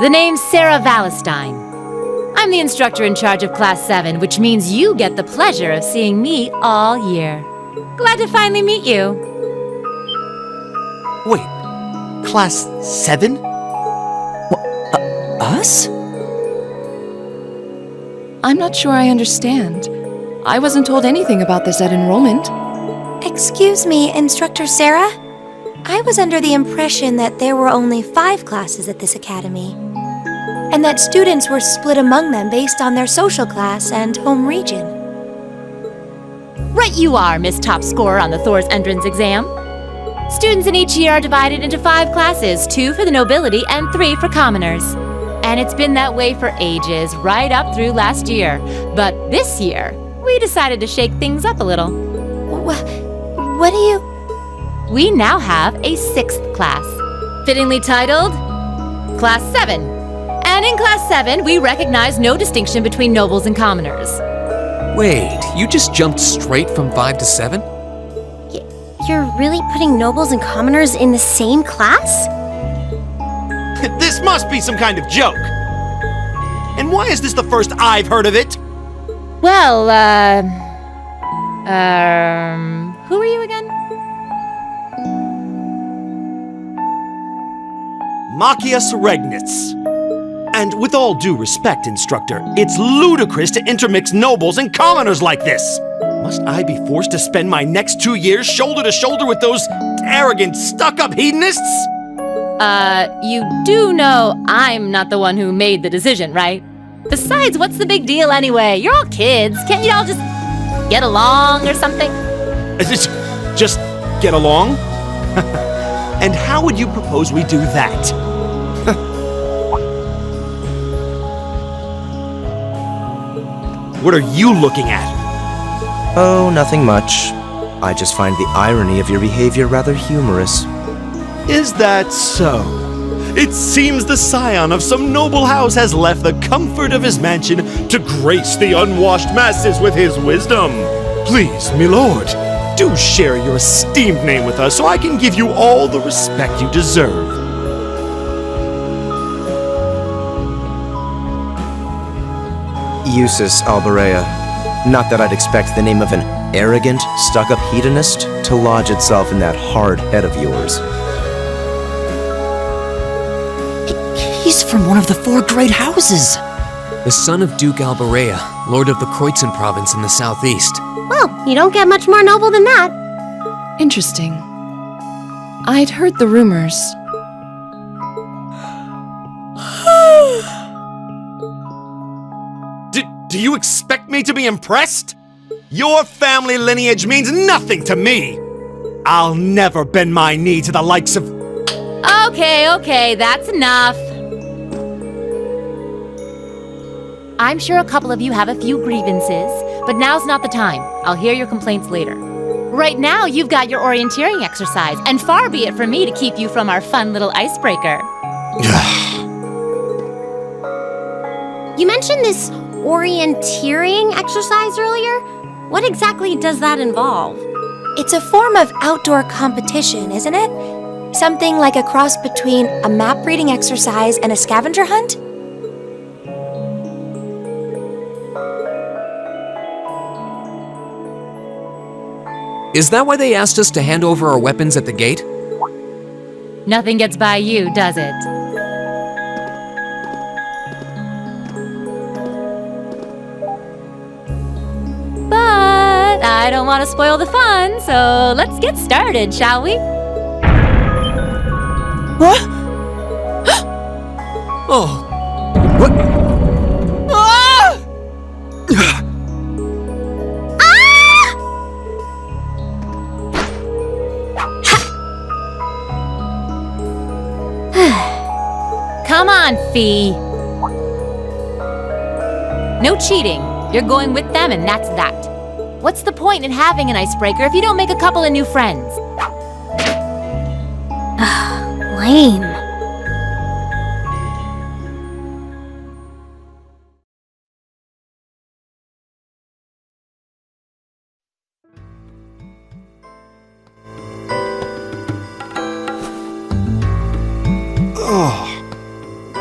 The name's Sarah Valestine. I'm the instructor in charge of Class 7, which means you get the pleasure of seeing me all year. Glad to finally meet you. Wait, Class 7? Us? I'm not sure I understand. I wasn't told anything about this at enrollment. Excuse me, Instructor Sarah? I was under the impression that there were only 5 classes at this academy, and that students were split among them based on their social class and home region. Right you are, Miss Top Scorer on the Thors entrance exam. Students in each year are divided into 5 classes, 2 for the nobility and 3 for commoners. And it's been that way for ages, right up through last year. But this year, we decided to shake things up a little. What do you... We now have a 6th class, fittingly titled Class 7. And in Class 7, we recognize no distinction between nobles and commoners. Wait, you just jumped straight from 5 to 7? You're really putting nobles and commoners in the same class? This must be some kind of joke! And why is this the first I've heard of it? Well, who are you again? Machias Regnitz. And with all due respect, Instructor, it's ludicrous to intermix nobles and commoners like this. Must I be forced to spend my next 2 years shoulder to shoulder with those arrogant, stuck-up hedonists? You do know I'm not the one who made the decision, right? Besides, what's the big deal anyway? You're all kids. Can't you all just get along or something? Just get along? And how would you propose we do that? What are you looking at? Oh, nothing much. I just find the irony of your behavior rather humorous. Is that so? It seems the scion of some noble house has left the comfort of his mansion to grace the unwashed masses with his wisdom. Please, my lord, do share your esteemed name with us so I can give you all the respect you deserve. Eustace Alberea. Not that I'd expect the name of an arrogant, stuck-up hedonist to lodge itself in that hard head of yours. He's from one of the 4 great houses. The son of Duke Alberea, lord of the Kreutzen province in the southeast. Well, you don't get much more noble than that. Interesting. I'd heard the rumors. Do you expect me to be impressed? Your family lineage means nothing to me. I'll never bend my knee to the likes of... Okay, that's enough. I'm sure a couple of you have a few grievances, but now's not the time. I'll hear your complaints later. Right now, you've got your orienteering exercise, and far be it from me to keep you from our fun little icebreaker. You mentioned this orienteering exercise earlier. What exactly does that involve? It's a form of outdoor competition, isn't it? Something like a cross between a map-reading exercise and a scavenger hunt? Is that why they asked us to hand over our weapons at the gate? Nothing gets by you, does it? But I don't want to spoil the fun, so let's get started, shall we? What? Oh, What? Ah! Come on, Fee. No cheating. You're going with them, and that's that. What's the point in having an icebreaker if you don't make a couple of new friends? Lame.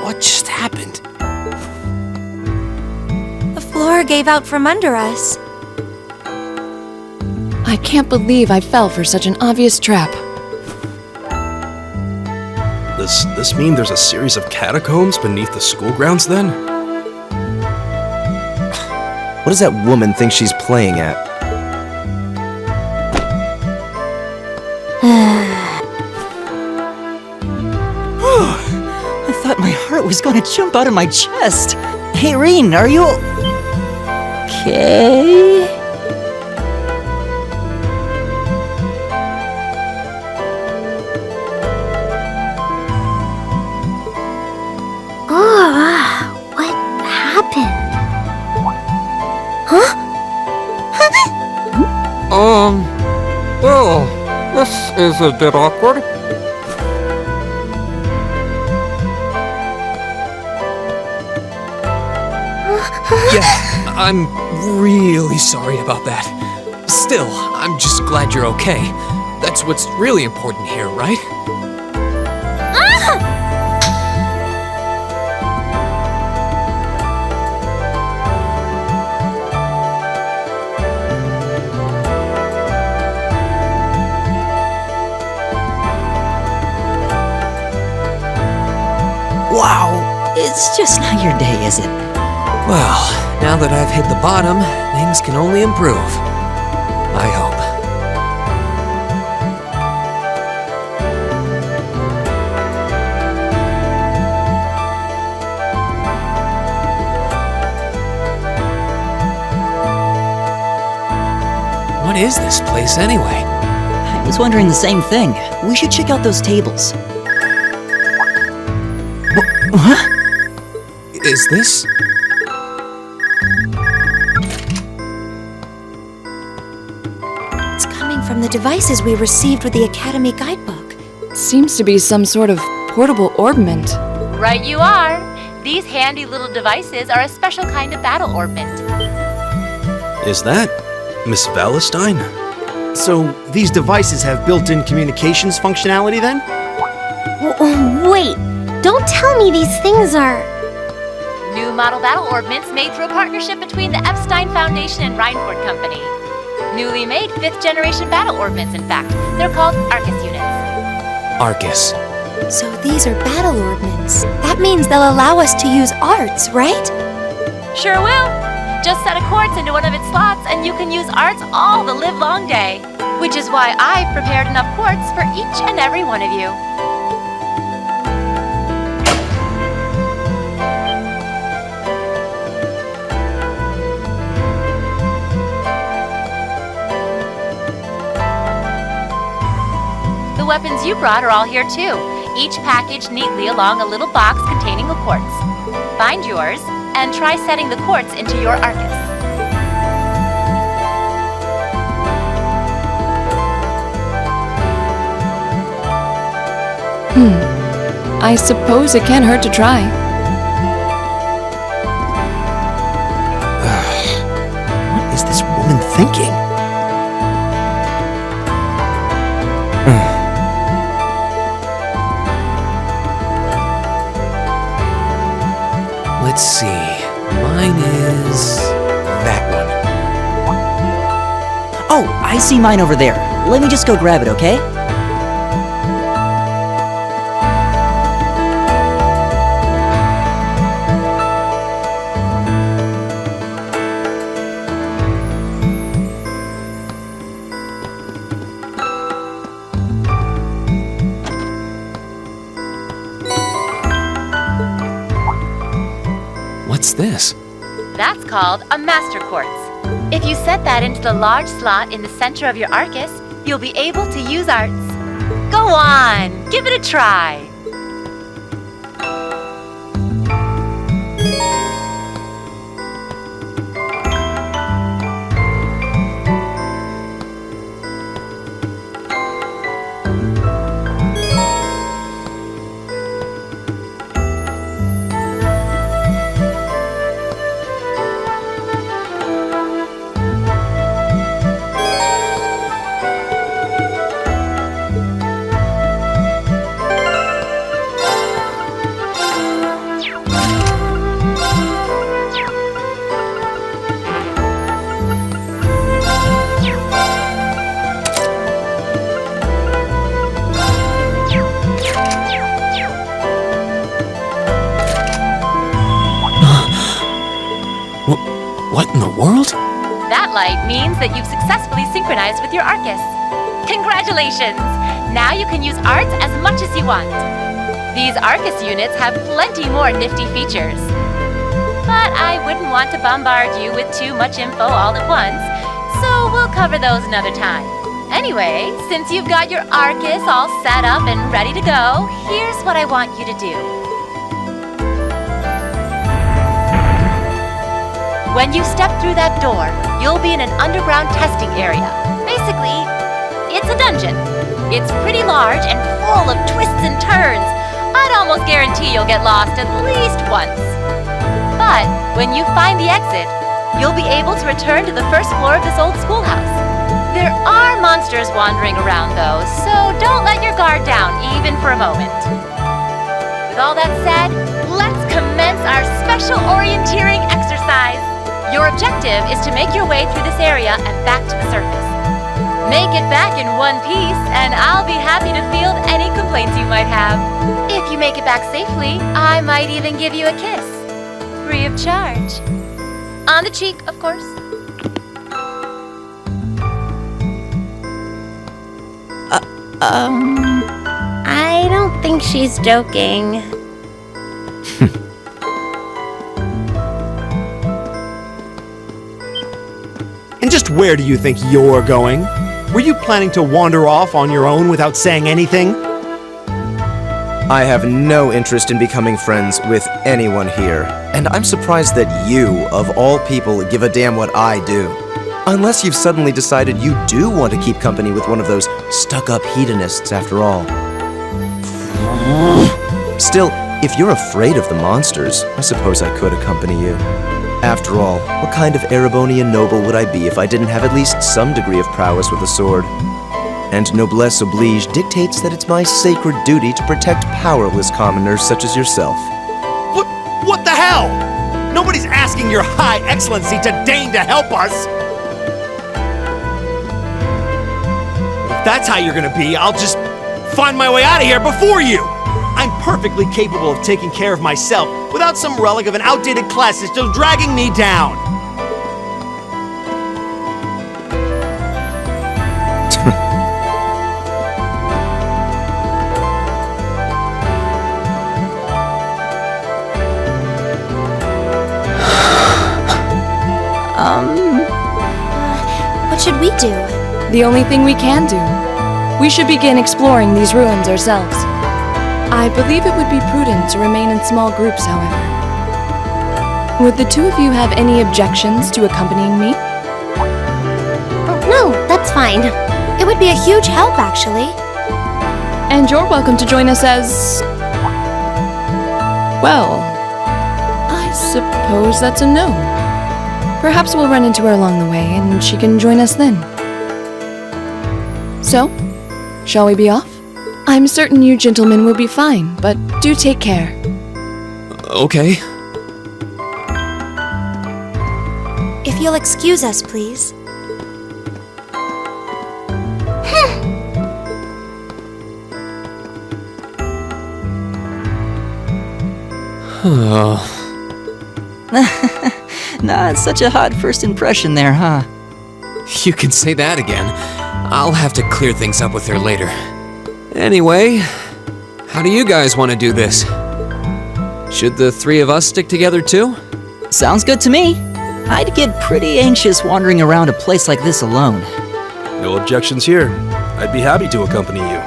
What just happened? The floor gave out from under us. I can't believe I fell for such an obvious trap. Does this mean there's a series of catacombs beneath the school grounds then? What does that woman think she's playing at? I thought my heart was gonna jump out of my chest. Hey, Reen, are you okay? What happened? Huh? Well, this is a bit awkward. Yeah, I'm really sorry about that. Still, I'm just glad you're okay. That's what's really important here, right? Wow, it's just not your day, is it? Well, now that I've hit the bottom, things can only improve. I hope. What is this place anyway? I was wondering the same thing. We should check out those tables. What? Is this? It's coming from the devices we received with the Academy guidebook. Seems to be some sort of portable orbment. Right you are. These handy little devices are a special kind of battle orbment. Is that Miss Valestine? So, these devices have built-in communications functionality then? Wait, don't tell me these things are... New model battle orbments made through a partnership between the Epstein Foundation and Reinford Company. Newly made 5th generation battle orbments, in fact. They're called Arcus units. Arcus. So these are battle orbments. That means they'll allow us to use arts, right? Sure will. Just set a quartz into one of its slots and you can use arts all the livelong day. Which is why I've prepared enough quartz for each and every one of you. The weapons you brought are all here too, each packaged neatly along a little box containing a quartz. Find yours, and try setting the quartz into your Arcus. I suppose it can't hurt to try. What is this woman thinking? Let's see. Mine is that one. Oh, I see mine over there. Let me just go grab it, okay? What's this? That's called a master quartz. If you set that into the large slot in the center of your Arcus, you'll be able to use arts. Go on, give it a try. What in the world? That light means that you've successfully synchronized with your Arcus. Congratulations! Now you can use arts as much as you want. These Arcus units have plenty more nifty features. But I wouldn't want to bombard you with too much info all at once, so we'll cover those another time. Anyway, since you've got your Arcus all set up and ready to go, here's what I want you to do. When you step through that door, you'll be in an underground testing area. Basically, it's a dungeon. It's pretty large and full of twists and turns. I'd almost guarantee you'll get lost at least once. But when you find the exit, you'll be able to return to the first floor of this old schoolhouse. There are monsters wandering around though, so don't let your guard down even for a moment. With all that said, let's commence our special orienteering exercise. Your objective is to make your way through this area and back to the surface. Make it back in one piece, and I'll be happy to field any complaints you might have. If you make it back safely, I might even give you a kiss. Free of charge. On the cheek, of course. I don't think she's joking. And just where do you think you're going? Were you planning to wander off on your own without saying anything? I have no interest in becoming friends with anyone here, and I'm surprised that you, of all people, give a damn what I do. Unless you've suddenly decided you do want to keep company with one of those stuck-up hedonists after all. Still, if you're afraid of the monsters, I suppose I could accompany you. After all, what kind of Erebonian noble would I be if I didn't have at least some degree of prowess with a sword? And noblesse oblige dictates that it's my sacred duty to protect powerless commoners such as yourself. What the hell? Nobody's asking your high excellency to deign to help us! If that's how you're gonna be, I'll just find my way out of here before you! I'm perfectly capable of taking care of myself without some relic of an outdated class system dragging me down! What should we do? The only thing we can do. We should begin exploring these ruins ourselves. I believe it would be prudent to remain in small groups, however. Would the two of you have any objections to accompanying me? Oh, no, that's fine. It would be a huge help, actually. And you're welcome to join us as... well, I suppose that's a no. Perhaps we'll run into her along the way, and she can join us then. So, shall we be off? I'm certain you gentlemen will be fine, but do take care. Okay. If you'll excuse us, please. Not such a hot first impression there, huh? You can say that again. I'll have to clear things up with her later. Anyway, how do you guys want to do this? Should the three of us stick together too? Sounds good to me. I'd get pretty anxious wandering around a place like this alone. No objections here. I'd be happy to accompany you.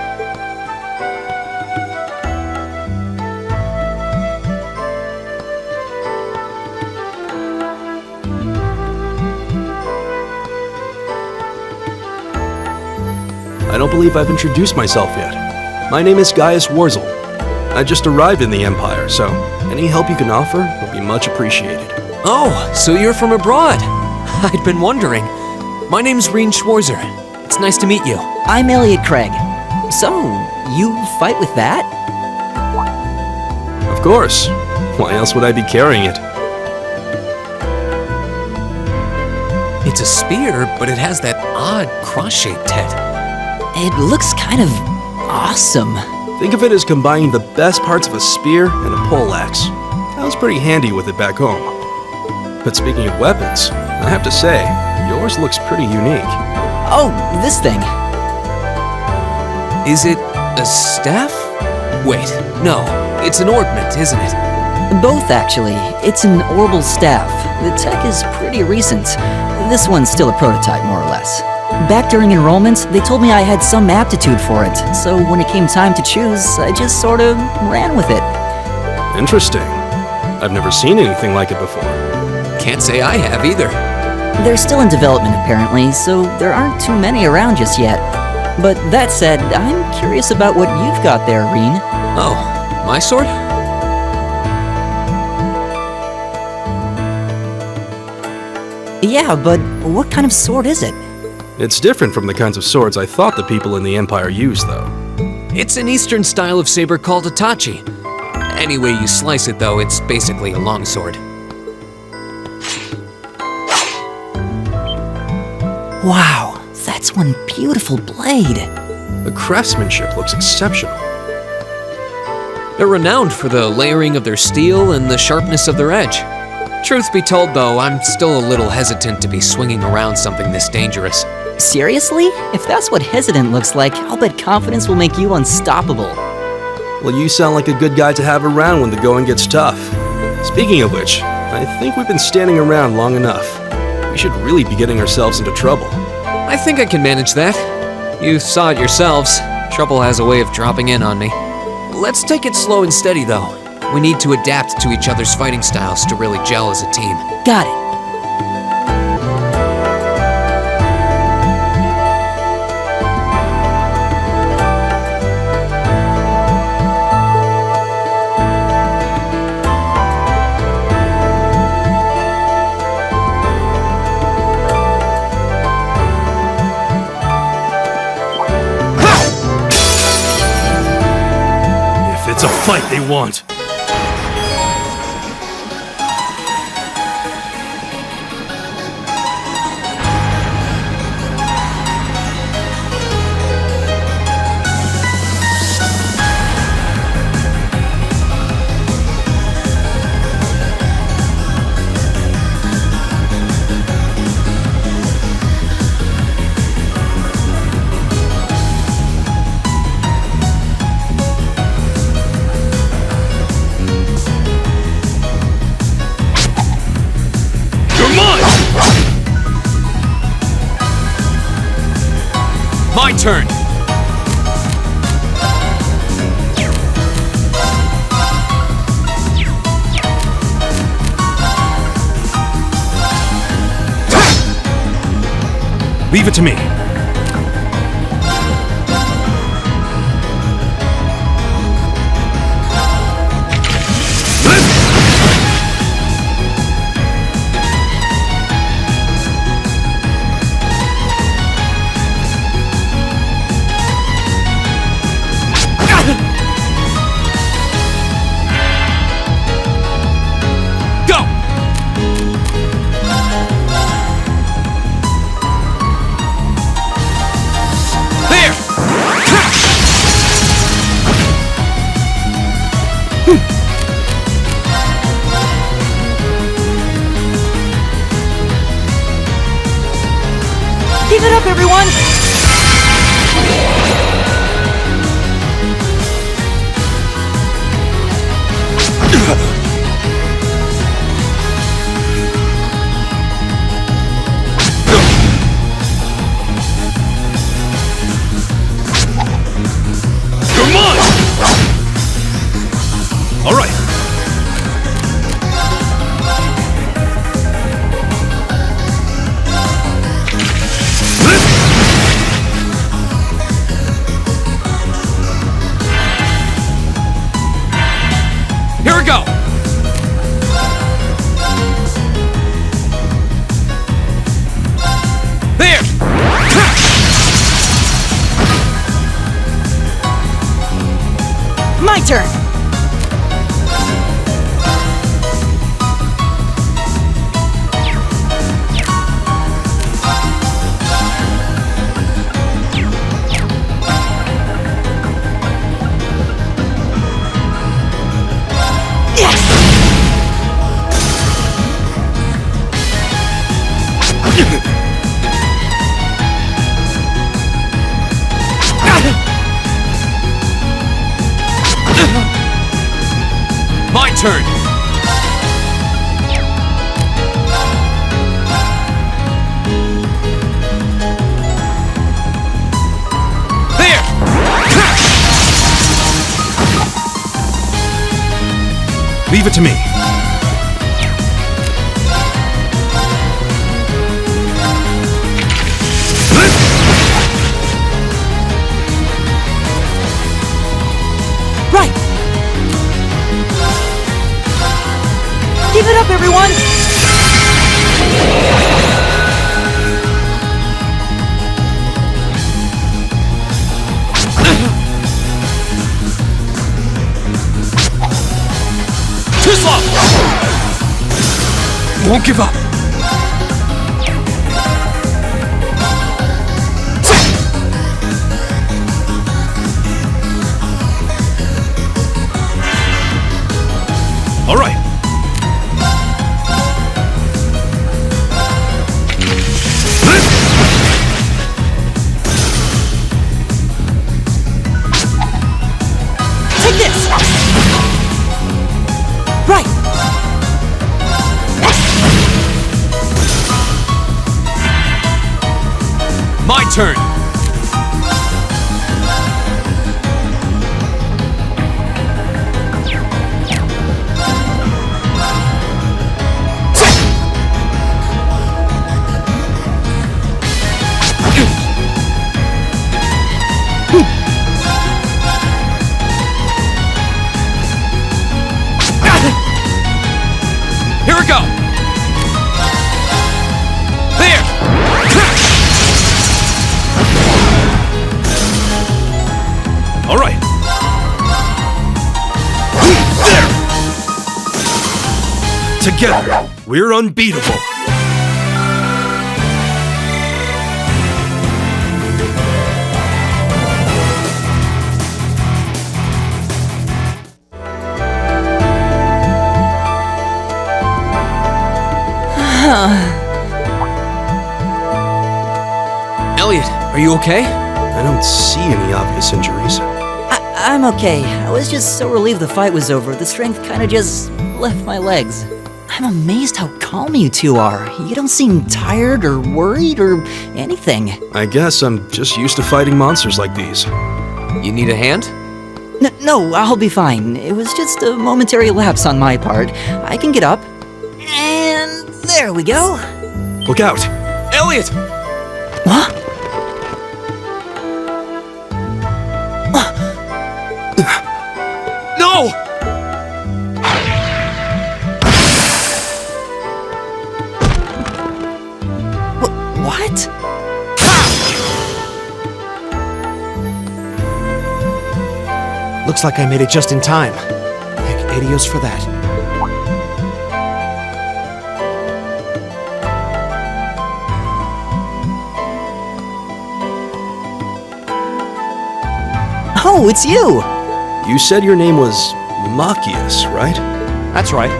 I don't believe I've introduced myself yet. My name is Gaius Warzel. I just arrived in the Empire, so any help you can offer would be much appreciated. Oh, so you're from abroad. I'd been wondering. My name's Reen Schwarzer. It's nice to meet you. I'm Elliot Craig. So, you fight with that? Of course. Why else would I be carrying it? It's a spear, but it has that odd cross-shaped head. It looks kind of awesome. Think of it as combining the best parts of a spear and a poleaxe. I was pretty handy with it back home. But speaking of weapons, I have to say, yours looks pretty unique. Oh, this thing. Is it a staff? Wait, no, it's an ornament, isn't it? Both, actually. It's an orbital staff. The tech is pretty recent. This one's still a prototype, more or less. Back during enrollment, they told me I had some aptitude for it, so when it came time to choose, I just sort of ran with it. Interesting. I've never seen anything like it before. Can't say I have either. They're still in development, apparently, so there aren't too many around just yet. But that said, I'm curious about what you've got there, Reen. Oh, my sword? Yeah, but what kind of sword is it? It's different from the kinds of swords I thought the people in the Empire used, though. It's an eastern style of saber called a tachi. Any way you slice it, though, it's basically a longsword. Wow, that's one beautiful blade. The craftsmanship looks exceptional. They're renowned for the layering of their steel and the sharpness of their edge. Truth be told, though, I'm still a little hesitant to be swinging around something this dangerous. Seriously? If that's what hesitant looks like, I'll bet confidence will make you unstoppable. Well, you sound like a good guy to have around when the going gets tough. Speaking of which, I think we've been standing around long enough. We should really be getting ourselves into trouble. I think I can manage that. You saw it yourselves. Trouble has a way of dropping in on me. Let's take it slow and steady, though. We need to adapt to each other's fighting styles to really gel as a team. Got it. It's a fight they want. My turn! Leave it to me. Leave it to me. Right! Give it up, everyone! Too slow! Won't give up. All right. Take this! Right! My turn! Here we go! There! All right. There! Together, we're unbeatable. Elliot, are you okay? I don't see any obvious injuries. I'm okay. I was just so relieved the fight was over. The strength kind of just left my legs. I'm amazed how calm you two are. You don't seem tired or worried or anything. I guess I'm just used to fighting monsters like these. You need a hand? No, I'll be fine. It was just a momentary lapse on my part. I can get up. And there we go. Look out! Elliot! What? No! What? Looks like I made it just in time. Thank Adios for that. Oh, it's you! You said your name was Machias, right? That's right.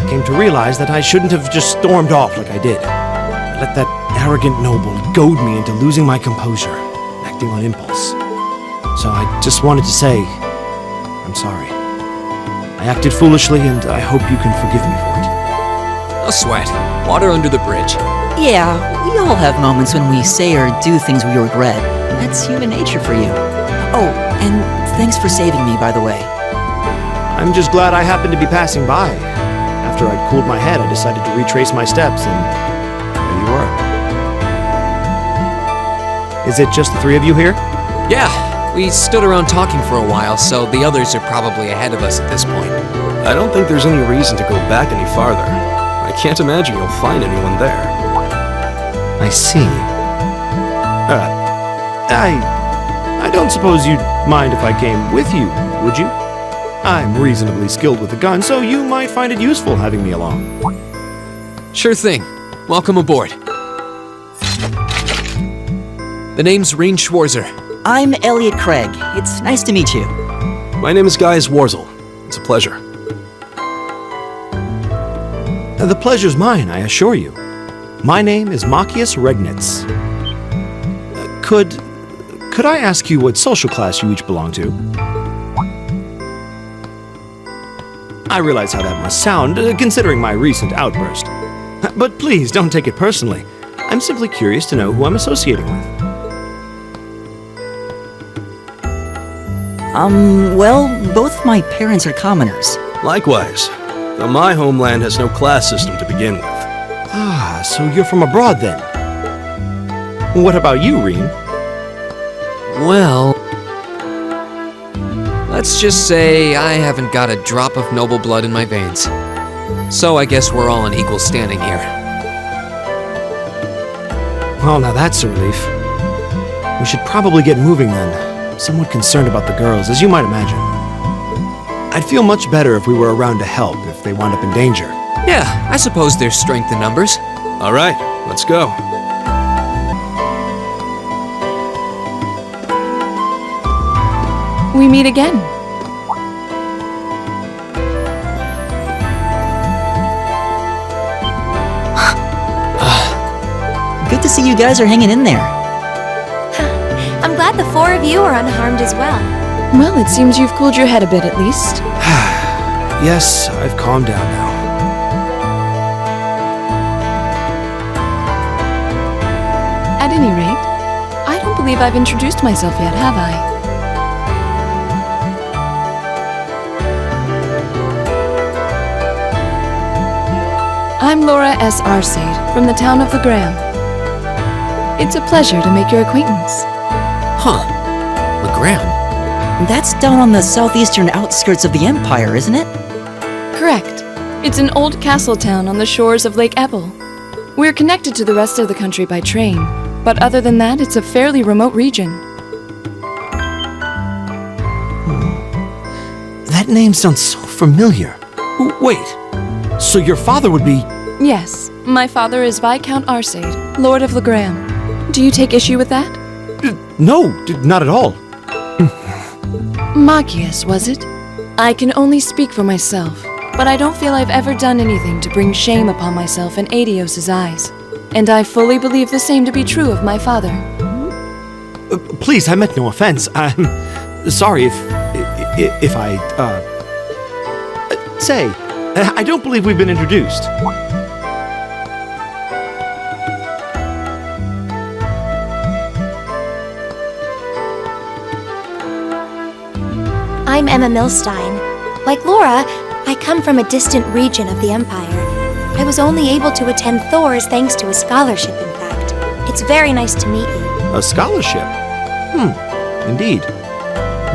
Came to realize that I shouldn't have just stormed off like I did. I let that arrogant noble goad me into losing my composure, acting on impulse. So I just wanted to say, I'm sorry. I acted foolishly, and I hope you can forgive me for it. No sweat. Water under the bridge. Yeah, we all have moments when we say or do things we regret. That's human nature for you. Oh, and thanks for saving me, by the way. I'm just glad I happened to be passing by. After I'd cooled my head, I decided to retrace my steps, and there you were. Is it just the three of you here? Yeah, we stood around talking for a while, so the others are probably ahead of us at this point. I don't think there's any reason to go back any farther. I can't imagine you'll find anyone there. I see. I don't suppose you'd mind if I came with you, would you? I'm reasonably skilled with a gun, so you might find it useful having me along. Sure thing. Welcome aboard. The name's Reen Schwarzer. I'm Elliot Craig. It's nice to meet you. My name is Gaius Warzel. It's a pleasure. The pleasure's mine, I assure you. My name is Machias Regnitz. Could I ask you what social class you each belong to? I realize how that must sound, considering my recent outburst. But please, don't take it personally. I'm simply curious to know who I'm associating with. Well, both my parents are commoners. Likewise, though my homeland has no class system to begin with. Ah, so you're from abroad then? What about you, Reem? Well, let's just say I haven't got a drop of noble blood in my veins. So I guess we're all in equal standing here. Well, now that's a relief. We should probably get moving then. Somewhat concerned about the girls, as you might imagine. I'd feel much better if we were around to help if they wound up in danger. Yeah, I suppose there's strength in numbers. All right, let's go. We meet again. Good to see you guys are hanging in there. I'm glad the four of you are unharmed as well. Well, it seems you've cooled your head a bit at least. Yes, I've calmed down now. At any rate, I don't believe I've introduced myself yet, have I? I'm Laura S. Arcade, from the town of Legram. It's a pleasure to make your acquaintance. Huh. Legram? That's down on the southeastern outskirts of the Empire, isn't it? Correct. It's an old castle town on the shores of Lake Ebble. We're connected to the rest of the country by train, but other than that, it's a fairly remote region. That name sounds so familiar. Wait, so your father would be... Yes, my father is Viscount Arcade, Lord of Legram. Do you take issue with that? No, not at all. Magius, was it? I can only speak for myself, but I don't feel I've ever done anything to bring shame upon myself in Adios's eyes. And I fully believe the same to be true of my father. Please, I meant no offense. I'm sorry if I, say, I don't believe we've been introduced. I'm Emma Milstein. Like Laura, I come from a distant region of the Empire. I was only able to attend Thors thanks to a scholarship, in fact. It's very nice to meet you. A scholarship? Indeed.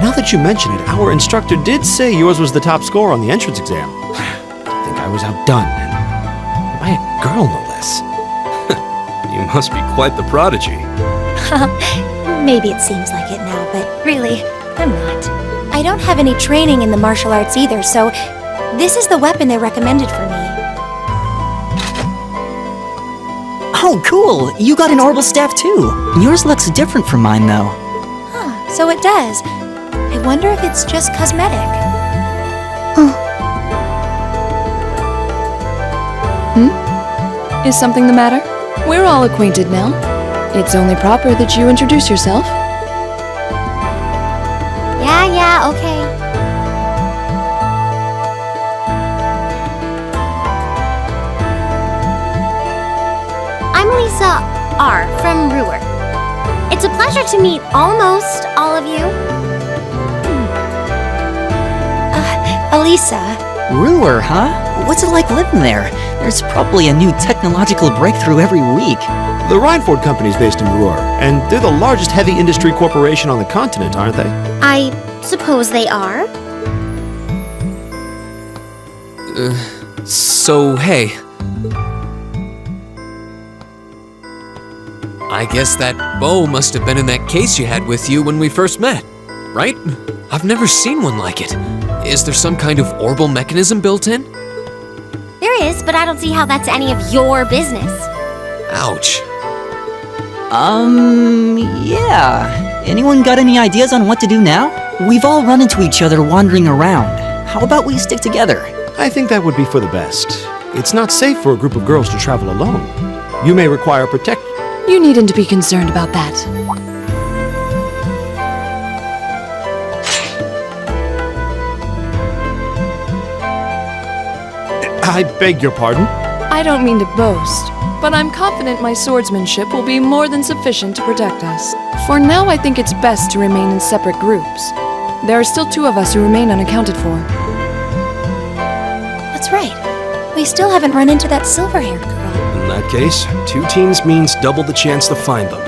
Now that you mention it, our instructor did say yours was the top score on the entrance exam. I think I was outdone. By a girl, no less. You must be quite the prodigy. Maybe it seems like it now, but really, I'm not. I don't have any training in the martial arts either, so this is the weapon they recommended for me. Oh, cool! You got an orbital staff too! Yours looks different from mine, though. Huh, so it does. I wonder if it's just cosmetic. Is something the matter? We're all acquainted now. It's only proper that you introduce yourself. Yeah, okay. I'm Lisa R. from Ruhr. It's a pleasure to meet almost all of you. Elisa. Ruhr, huh? What's it like living there? There's probably a new technological breakthrough every week. The Rhineford Company's based in Ruhr, and they're the largest heavy industry corporation on the continent, aren't they? I suppose they are. So, hey. I guess that bow must have been in that case you had with you when we first met, right? I've never seen one like it. Is there some kind of orbital mechanism built in? There is, but I don't see how that's any of your business. Ouch. Yeah. Anyone got any ideas on what to do now? We've all run into each other wandering around. How about we stick together? I think that would be for the best. It's not safe for a group of girls to travel alone. You may require protection. You needn't be concerned about that. I beg your pardon? I don't mean to boast, but I'm confident my swordsmanship will be more than sufficient to protect us. For now, I think it's best to remain in separate groups. There are still 2 of us who remain unaccounted for. That's right. We still haven't run into that silver-haired girl. In that case, 2 teams means double the chance to find them.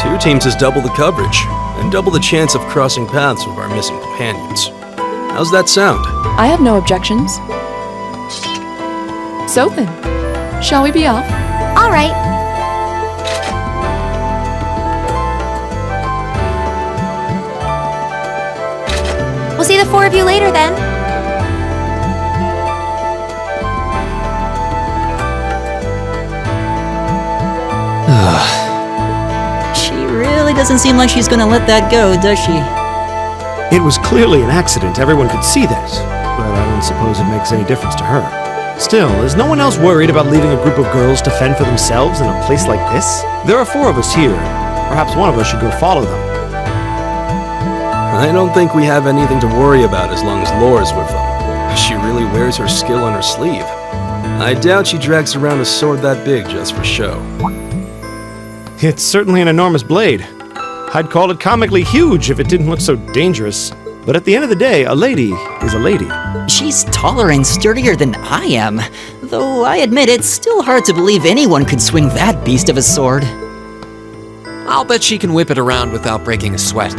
2 teams is double the coverage, and double the chance of crossing paths with our missing companions. How's that sound? I have no objections. So then, shall we be off? All right. We'll see the 4 of you later then. She really doesn't seem like she's gonna let that go, does she? It was clearly an accident, everyone could see that, but I don't suppose it makes any difference to her. Still, is no one else worried about leaving a group of girls to fend for themselves in a place like this? There are 4 of us here. Perhaps one of us should go follow them. I don't think we have anything to worry about as long as Lore's with them. She really wears her skill on her sleeve. I doubt she drags around a sword that big just for show. It's certainly an enormous blade. I'd call it comically huge if it didn't look so dangerous. But at the end of the day, a lady is a lady. She's taller and sturdier than I am, though I admit it's still hard to believe anyone could swing that beast of a sword. I'll bet she can whip it around without breaking a sweat.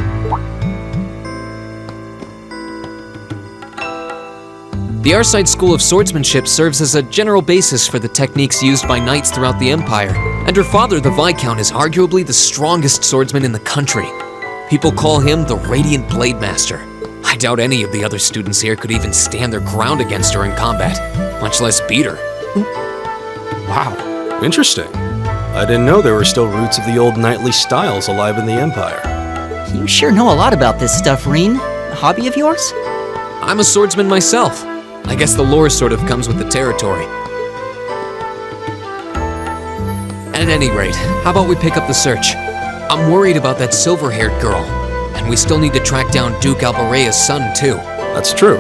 The Arside School of Swordsmanship serves as a general basis for the techniques used by knights throughout the Empire, and her father, the Viscount, is arguably the strongest swordsman in the country. People call him the Radiant Blade Master. I doubt any of the other students here could even stand their ground against her in combat, much less beat her. Wow. Interesting. I didn't know there were still roots of the old knightly styles alive in the Empire. You sure know a lot about this stuff, Reen. A hobby of yours? I'm a swordsman myself. I guess the lore sort of comes with the territory. At any rate, how about we pick up the search? I'm worried about that silver-haired girl, and we still need to track down Duke Albarea's son, too. That's true.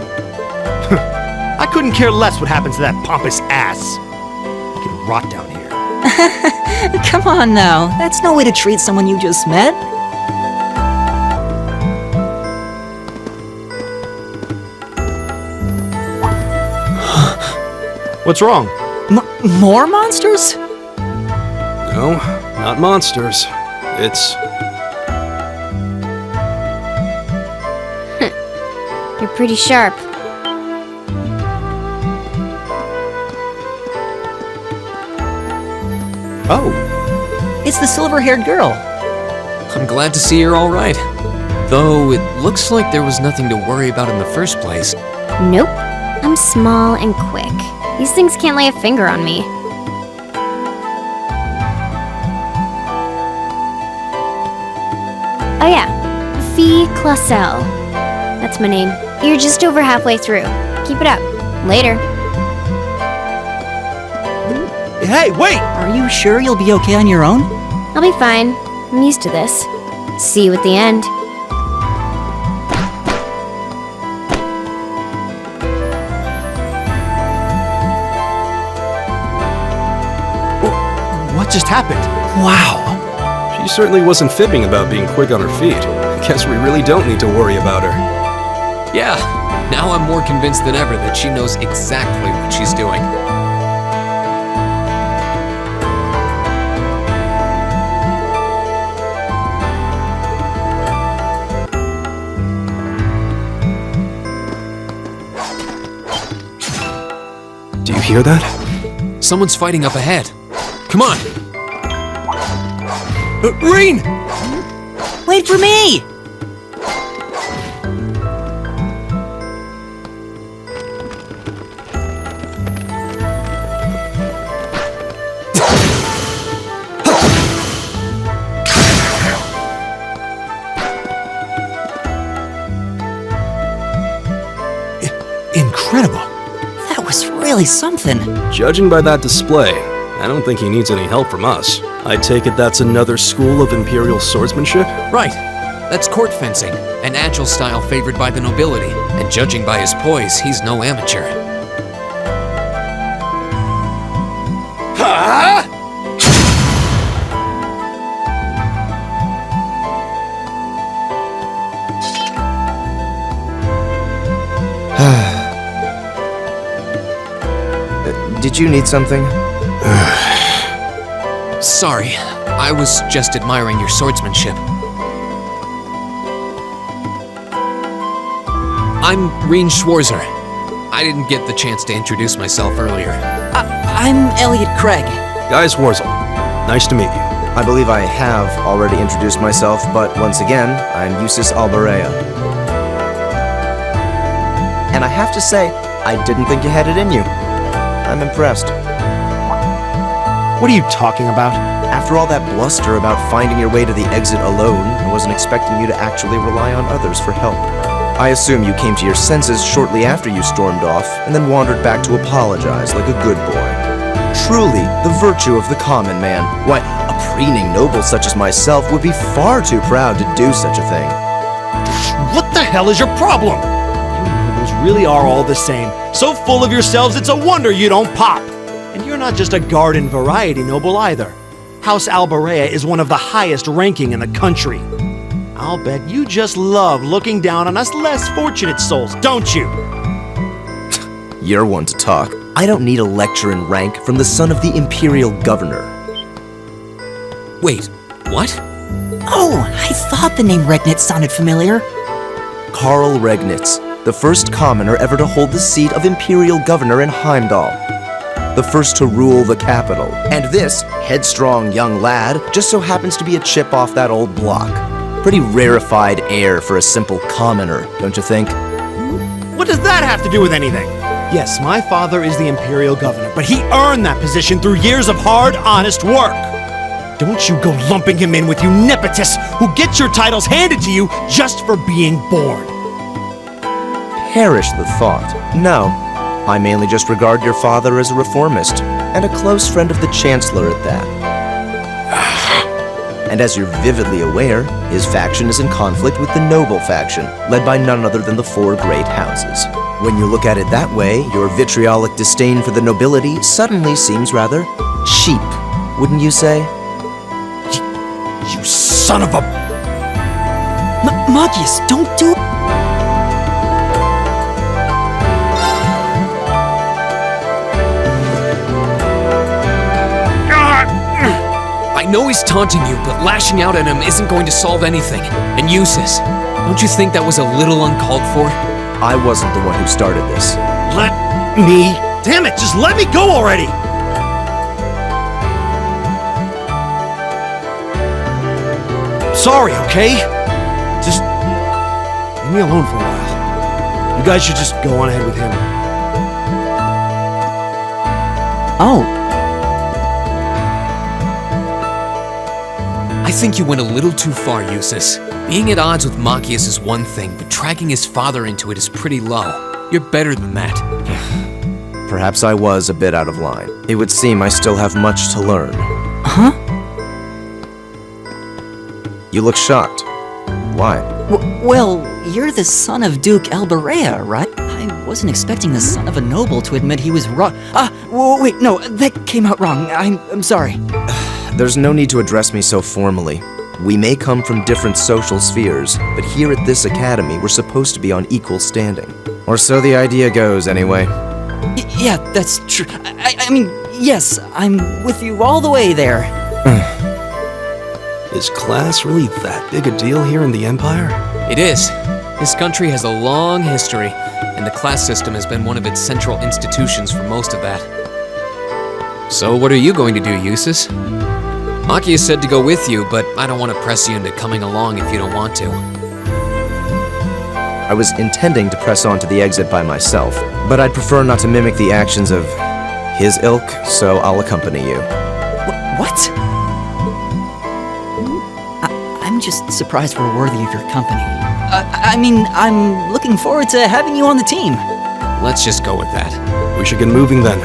I couldn't care less what happens to that pompous ass. He can rot down here. Come on now, that's no way to treat someone you just met. What's wrong? More monsters? No, not monsters. It's... You're pretty sharp. Oh. It's the silver-haired girl. I'm glad to see you're all right. Though it looks like there was nothing to worry about in the first place. Nope. I'm small and quick. These things can't lay a finger on me. Oh yeah, Fee Clausel. That's my name. You're just over halfway through. Keep it up. Later. Hey, wait! Are you sure you'll be okay on your own? I'll be fine. I'm used to this. See you at the end. What just happened? Wow. She certainly wasn't fibbing about being quick on her feet. Guess we really don't need to worry about her. Yeah, now I'm more convinced than ever that she knows exactly what she's doing. Do you hear that? Someone's fighting up ahead. Come on! Reen! Wait for me! Incredible. That was really something. Judging by that display, I don't think he needs any help from us. I take it that's another school of Imperial swordsmanship? Right. That's court fencing, an agile style favored by the nobility. And judging by his poise, he's no amateur. Did you need something? Sorry, I was just admiring your swordsmanship. I'm Reen Schwarzer. I didn't get the chance to introduce myself earlier. I'm Elliot Craig. Gaius Warzel. Nice to meet you. I believe I have already introduced myself, but once again, I'm Eusis Alberea. And I have to say, I didn't think you had it in you. I'm impressed. What are you talking about? After all that bluster about finding your way to the exit alone, I wasn't expecting you to actually rely on others for help. I assume you came to your senses shortly after you stormed off, and then wandered back to apologize like a good boy. Truly, the virtue of the common man. Why, a preening noble such as myself would be far too proud to do such a thing. What the hell is your problem? You nobles really are all the same. So full of yourselves, it's a wonder you don't pop. And you're not just a garden variety noble either. House Alberea is one of the highest ranking in the country. I'll bet you just love looking down on us less fortunate souls, don't you? You're one to talk. I don't need a lecture in rank from the son of the Imperial Governor. Wait, what? Oh, I thought the name Regnitz sounded familiar. Karl Regnitz, the first commoner ever to hold the seat of Imperial Governor in Heimdall. The first to rule the capital. And this headstrong young lad just so happens to be a chip off that old block. Pretty rarefied air for a simple commoner, don't you think? What does that have to do with anything? Yes, my father is the Imperial Governor, but he earned that position through years of hard, honest work. Don't you go lumping him in with you nepotists who get your titles handed to you just for being born. Perish the thought. No, I mainly just regard your father as a reformist, and a close friend of the Chancellor at that. And as you're vividly aware, his faction is in conflict with the noble faction, led by none other than the four great houses. When you look at it that way, your vitriolic disdain for the nobility suddenly seems rather cheap, wouldn't you say? You son of a... Magius, don't do... I know he's taunting you, but lashing out at him isn't going to solve anything. And Eusis, don't you think that was a little uncalled for? I wasn't the one who started this. Let me... Damn it, just let me go already! Sorry, okay? Just leave me alone for a while. You guys should just go on ahead with him. Oh. I think you went a little too far, Eusis. Being at odds with Machias is one thing, but dragging his father into it is pretty low. You're better than that. Perhaps I was a bit out of line. It would seem I still have much to learn. Huh? You look shocked. Why? Well, you're the son of Duke Alberea, right? I wasn't expecting the son of a noble to admit he was wrong. Wait, no, that came out wrong. I'm sorry. There's no need to address me so formally. We may come from different social spheres, but here at this academy, we're supposed to be on equal standing. Or so the idea goes, anyway. Yeah, that's true. I mean, yes, I'm with you all the way there. Is class really that big a deal here in the Empire? It is. This country has a long history, and the class system has been one of its central institutions for most of that. So what are you going to do, Eusis? Machias said to go with you, but I don't want to press you into coming along if you don't want to. I was intending to press on to the exit by myself, but I'd prefer not to mimic the actions of his ilk, so I'll accompany you. What? I'm just surprised we're worthy of your company. I mean, I'm looking forward to having you on the team. Let's just go with that. We should get moving then.